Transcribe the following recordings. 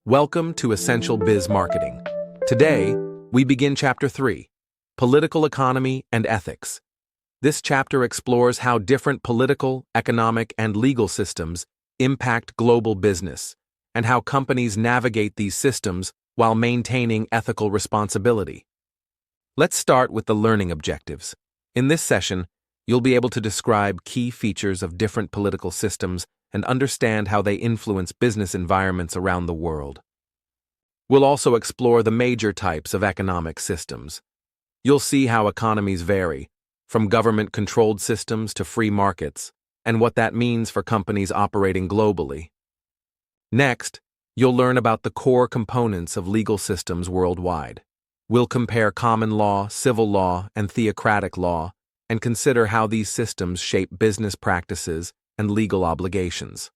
Welcome to Essential Biz Marketing. Today, we begin Chapter 3, Political Economy and Ethics. This chapter explores how different political, economic, and legal systems impact global business, and how companies navigate these systems while maintaining ethical responsibility. Let's start with the learning objectives. In this session, you'll be able to describe key features of different political systems and understand how they influence business environments around the world. We'll also explore the major types of economic systems. You'll see how economies vary, from government-controlled systems to free markets, and what that means for companies operating globally. Next, you'll learn about the core components of legal systems worldwide. We'll compare common law, civil law, and theocratic law, and consider how these systems shape business practices and legal obligations.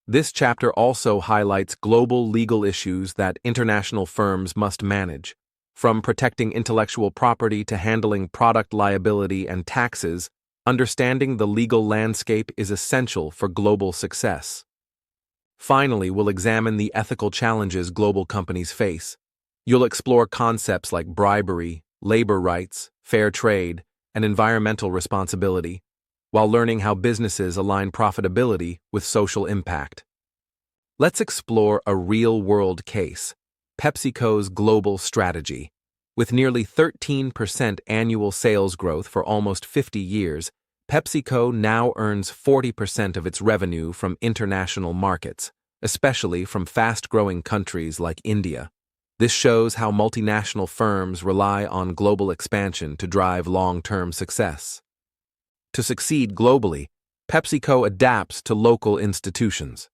This chapter also highlights global legal issues that international firms must manage, from protecting intellectual property to handling product liability and taxes. Understanding the legal landscape is essential for global success. Finally, we'll examine the ethical challenges global companies face. You'll explore concepts like bribery, labor rights, fair trade, and environmental responsibility, while learning how businesses align profitability with social impact. Let's explore a real-world case, PepsiCo's global strategy. With nearly 13% annual sales growth for almost 50 years, PepsiCo now earns 40% of its revenue from international markets, especially from fast-growing countries like India. This shows how multinational firms rely on global expansion to drive long-term success. To succeed globally, PepsiCo adapts to local institutions.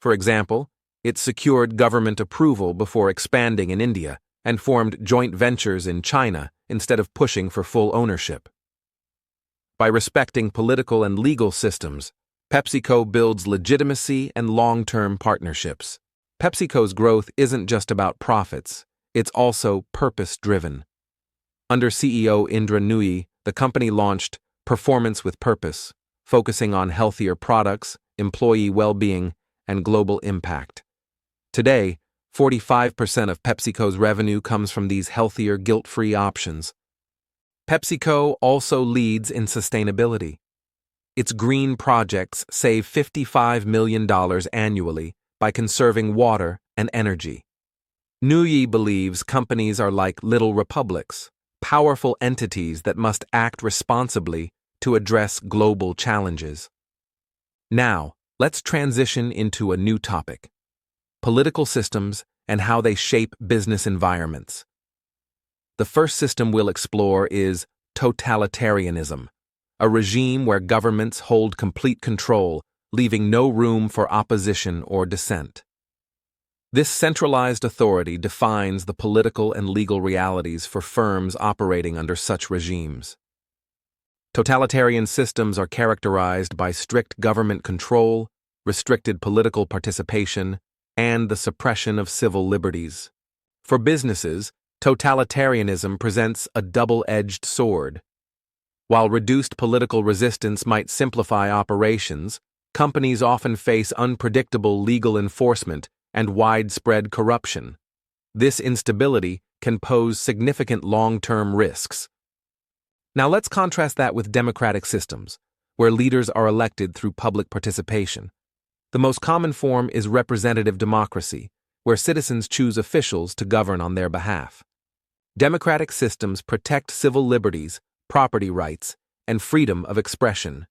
For example, it secured government approval before expanding in India and formed joint ventures in China instead of pushing for full ownership. By respecting political and legal systems, PepsiCo builds legitimacy and long-term partnerships. PepsiCo's growth isn't just about profits, it's also purpose-driven. Under CEO Indra Nooyi, the company launched Performance with Purpose, focusing on healthier products, employee well-being, and global impact. Today, 45% of PepsiCo's revenue comes from these healthier, guilt-free options. PepsiCo also leads in sustainability. Its green projects save $55 million annually by conserving water and energy. Nooyi believes companies are like little republics, powerful entities that must act responsibly to address global challenges. Now, let's transition into a new topic: political systems and how they shape business environments. The first system we'll explore is totalitarianism, a regime where governments hold complete control, leaving no room for opposition or dissent. This centralized authority defines the political and legal realities for firms operating under such regimes. Totalitarian systems are characterized by strict government control, restricted political participation, and the suppression of civil liberties. For businesses, totalitarianism presents a double-edged sword. While reduced political resistance might simplify operations, companies often face unpredictable legal enforcement and widespread corruption. This instability can pose significant long-term risks. Now let's contrast that with democratic systems, where leaders are elected through public participation. The most common form is representative democracy, where citizens choose officials to govern on their behalf. Democratic systems protect civil liberties, property rights, and freedom of expression.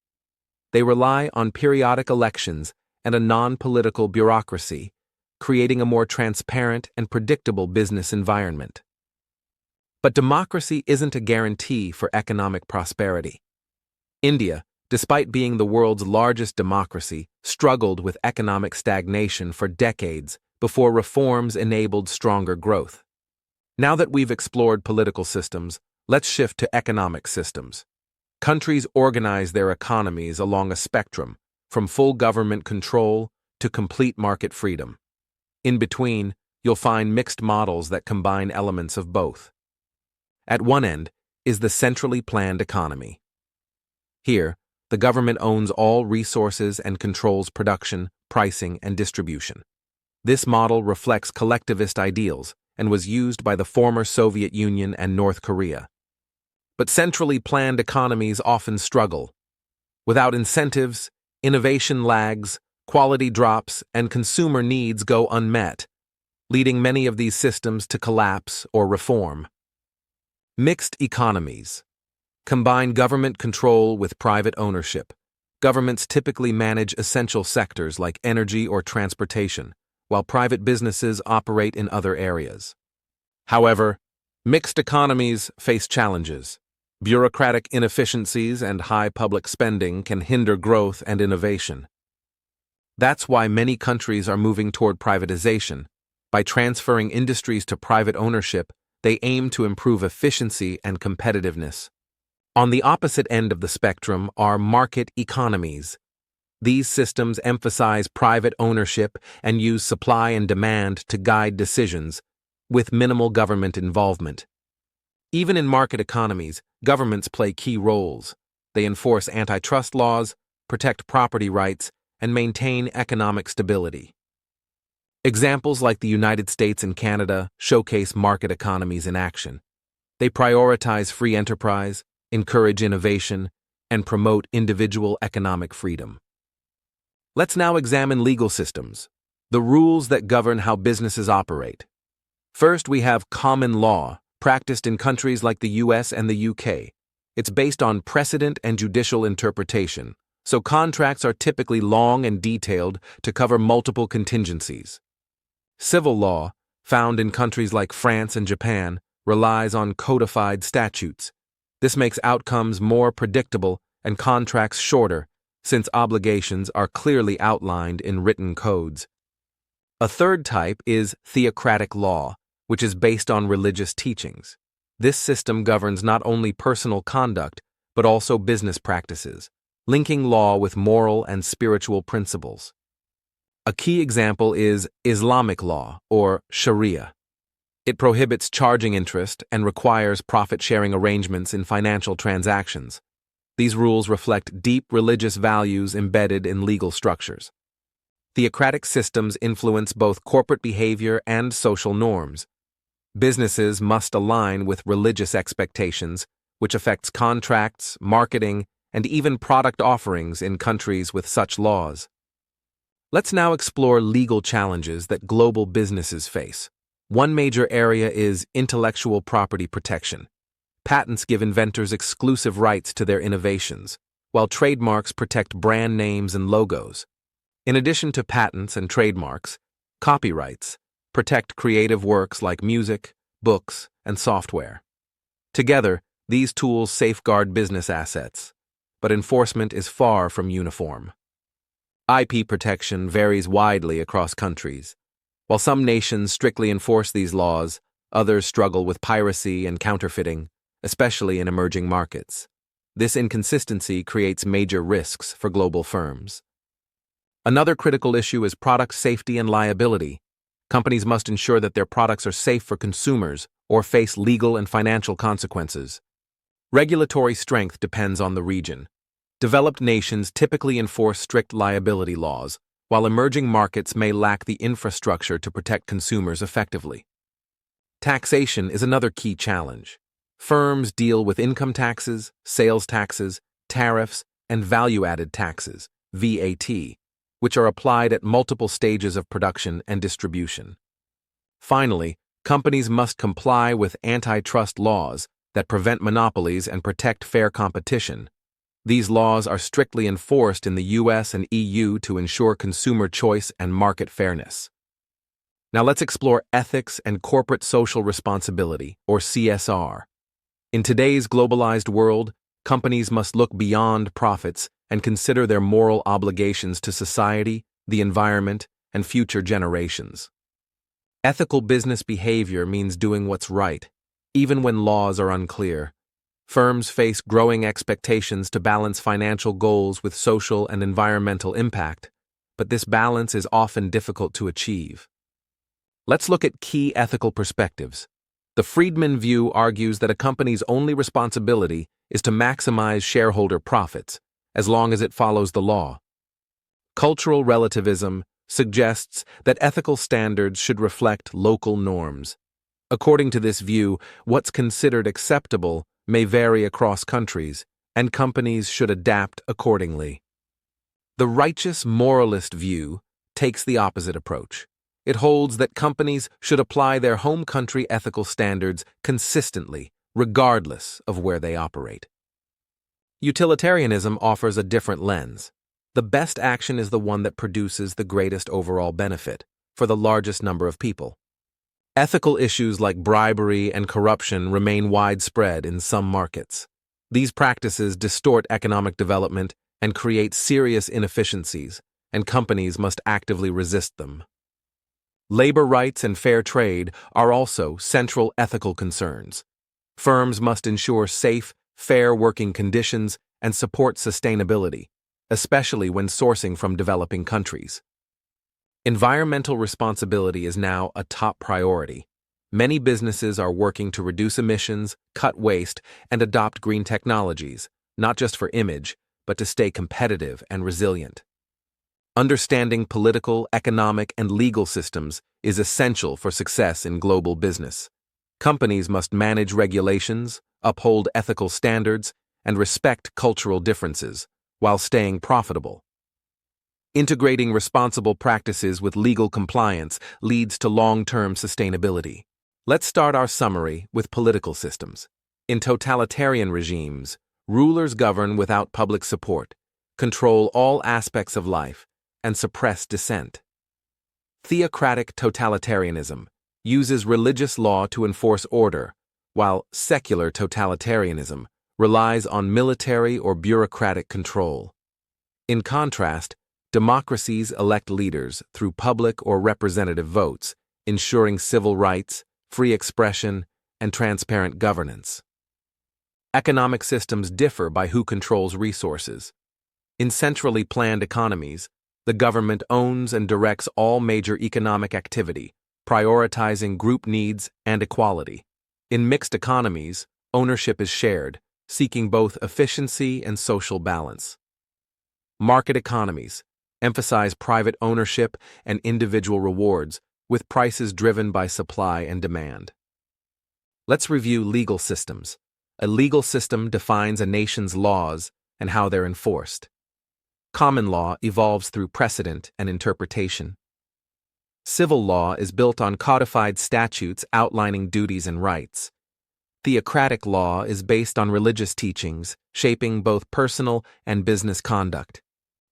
They rely on periodic elections and a non-political bureaucracy, creating a more transparent and predictable business environment. But democracy isn't a guarantee for economic prosperity. India, despite being the world's largest democracy, struggled with economic stagnation for decades before reforms enabled stronger growth. Now that we've explored political systems, let's shift to economic systems. Countries organize their economies along a spectrum, from full government control to complete market freedom. In between, you'll find mixed models that combine elements of both. At one end is the centrally planned economy. Here, the government owns all resources and controls production, pricing, and distribution. This model reflects collectivist ideals and was used by the former Soviet Union and North Korea. But centrally planned economies often struggle. Without incentives, innovation lags, quality drops, and consumer needs go unmet, leading many of these systems to collapse or reform. Mixed economies combine government control with private ownership. Governments typically manage essential sectors like energy or transportation, while private businesses operate in other areas. However, mixed economies face challenges. Bureaucratic inefficiencies and high public spending can hinder growth and innovation. That's why many countries are moving toward privatization. By transferring industries to private ownership, they aim to improve efficiency and competitiveness. On the opposite end of the spectrum are market economies. These systems emphasize private ownership and use supply and demand to guide decisions, with minimal government involvement. Even in market economies, governments play key roles. They enforce antitrust laws, protect property rights, and maintain economic stability. Examples like the United States and Canada showcase market economies in action. They prioritize free enterprise, encourage innovation, and promote individual economic freedom. Let's now examine legal systems, the rules that govern how businesses operate. First, we have common law, practiced in countries like the US and the UK. It's based on precedent and judicial interpretation, so contracts are typically long and detailed to cover multiple contingencies. Civil law, found in countries like France and Japan, relies on codified statutes. This makes outcomes more predictable and contracts shorter, since obligations are clearly outlined in written codes. A third type is theocratic law, which is based on religious teachings. This system governs not only personal conduct, but also business practices, linking law with moral and spiritual principles. A key example is Islamic law, or Sharia. It prohibits charging interest and requires profit-sharing arrangements in financial transactions. These rules reflect deep religious values embedded in legal structures. Theocratic systems influence both corporate behavior and social norms. Businesses must align with religious expectations, which affects contracts, marketing, and even product offerings in countries with such laws. Let's now explore legal challenges that global businesses face. One major area is intellectual property protection. Patents give inventors exclusive rights to their innovations, while trademarks protect brand names and logos. In addition to patents and trademarks, copyrights protect creative works like music, books, and software. Together, these tools safeguard business assets, but enforcement is far from uniform. IP protection varies widely across countries. While some nations strictly enforce these laws, others struggle with piracy and counterfeiting, especially in emerging markets. This inconsistency creates major risks for global firms. Another critical issue is product safety and liability. Companies must ensure that their products are safe for consumers or face legal and financial consequences. Regulatory strength depends on the region. Developed nations typically enforce strict liability laws, while emerging markets may lack the infrastructure to protect consumers effectively. Taxation is another key challenge. Firms deal with income taxes, sales taxes, tariffs, and value-added taxes, VAT, which are applied at multiple stages of production and distribution. Finally, companies must comply with antitrust laws that prevent monopolies and protect fair competition. These laws are strictly enforced in the US and EU to ensure consumer choice and market fairness. Now let's explore ethics and corporate social responsibility, or CSR. In today's globalized world, companies must look beyond profits and consider their moral obligations to society, the environment, and future generations. Ethical business behavior means doing what's right, even when laws are unclear. Firms face growing expectations to balance financial goals with social and environmental impact, but this balance is often difficult to achieve. Let's look at key ethical perspectives. The Friedman view argues that a company's only responsibility is to maximize shareholder profits, as long as it follows the law. Cultural relativism suggests that ethical standards should reflect local norms. According to this view, what's considered acceptable may vary across countries, and companies should adapt accordingly. The righteous moralist view takes the opposite approach. It holds that companies should apply their home country ethical standards consistently, regardless of where they operate. Utilitarianism offers a different lens. The best action is the one that produces the greatest overall benefit for the largest number of people. Ethical issues like bribery and corruption remain widespread in some markets. These practices distort economic development and create serious inefficiencies, and companies must actively resist them. Labor rights and fair trade are also central ethical concerns. Firms must ensure safe, fair working conditions and support sustainability, especially when sourcing from developing countries. Environmental responsibility is now a top priority. Many businesses are working to reduce emissions, cut waste, and adopt green technologies, not just for image, but to stay competitive and resilient. Understanding political, economic, and legal systems is essential for success in global business. Companies must manage regulations, uphold ethical standards, and respect cultural differences, while staying profitable. Integrating responsible practices with legal compliance leads to long-term sustainability. Let's start our summary with political systems. In totalitarian regimes, rulers govern without public support, control all aspects of life, and suppress dissent. Theocratic totalitarianism uses religious law to enforce order, while secular totalitarianism relies on military or bureaucratic control. In contrast, democracies elect leaders through public or representative votes, ensuring civil rights, free expression, and transparent governance. Economic systems differ by who controls resources. In centrally planned economies, the government owns and directs all major economic activity, prioritizing group needs and equality. In mixed economies, ownership is shared, seeking both efficiency and social balance. Market economies emphasize private ownership and individual rewards, with prices driven by supply and demand. Let's review legal systems. A legal system defines a nation's laws and how they're enforced. Common law evolves through precedent and interpretation. Civil law is built on codified statutes outlining duties and rights. Theocratic law is based on religious teachings, shaping both personal and business conduct.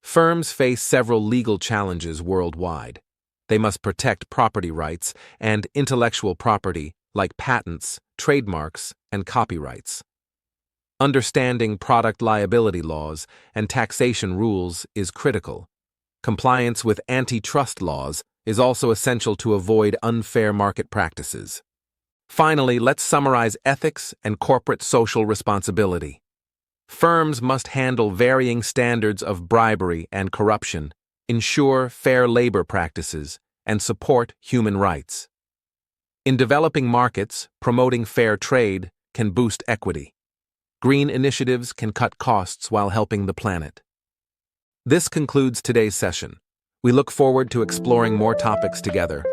Firms face several legal challenges worldwide. They must protect property rights and intellectual property like patents, trademarks, and copyrights. Understanding product liability laws and taxation rules is critical. Compliance with antitrust laws is also essential to avoid unfair market practices. Finally, let's summarize ethics and corporate social responsibility. Firms must handle varying standards of bribery and corruption, ensure fair labor practices, and support human rights. In developing markets, promoting fair trade can boost equity. Green initiatives can cut costs while helping the planet. This concludes today's session. We look forward to exploring more topics together.